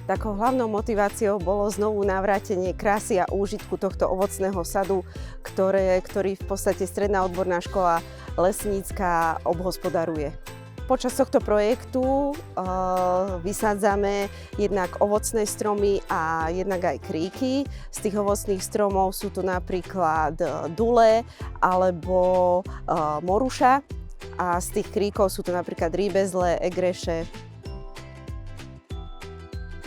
Takou hlavnou motiváciou bolo znovu navrátenie krásy a úžitku tohto ovocného sadu, ktorý v podstate Stredná odborná škola lesnícka obhospodaruje. Počas tohto projektu vysádzame jednak ovocné stromy a jednak aj kríky. Z tých ovocných stromov sú to napríklad dule alebo moruša a z tých kríkov sú to napríklad rýbezle, egreše.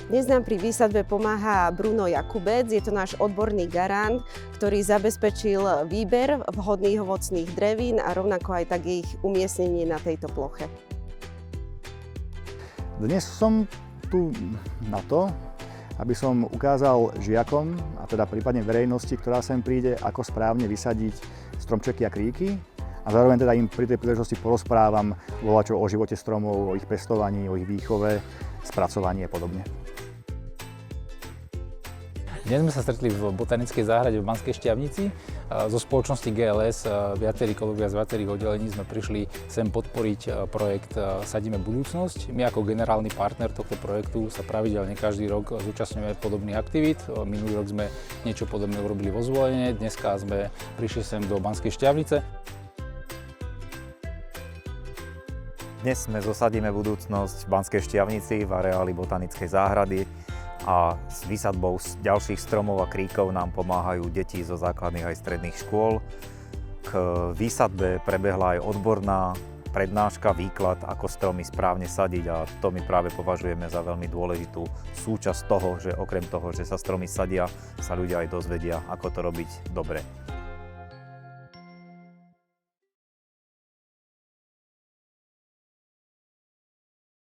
Dnes nám pri výsadbe pomáha Bruno Jakubec, je to náš odborný garant, ktorý zabezpečil výber vhodných ovocných drevín a rovnako aj tak ich umiestnenie na tejto ploche. Dnes som tu na to, aby som ukázal žiakom, a teda prípadne verejnosti, ktorá sem príde, ako správne vysadiť stromčeky a kríky. A zároveň teda im pri tej príležitosti porozprávam voľačo o živote stromov, o ich pestovaní, o ich výchove, spracovaní a podobne. Dnes sme sa stretli v botanickej záhrade v Banskej Štiavnici. Zo spoločnosti GLS viacerí kolegovia z viacerých oddelení sme prišli sem podporiť projekt Sadíme budúcnosť. My ako generálny partner tohto projektu sa pravidelne každý rok zúčastňujeme podobných aktivít. Minulý rok sme niečo podobné urobili vo Zvolene, dneska sme prišli sem do Banskej Štiavnice. Dnes sme zo Sadíme budúcnosť v Banskej Štiavnici v areáli botanickej záhrady a s výsadbou ďalších stromov a kríkov nám pomáhajú deti zo základných aj stredných škôl. K výsadbe prebehla aj odborná prednáška, výklad, ako stromy správne sadiť a to my práve považujeme za veľmi dôležitú súčasť toho, že okrem toho, že sa stromy sadia, sa ľudia aj dozvedia, ako to robiť dobre.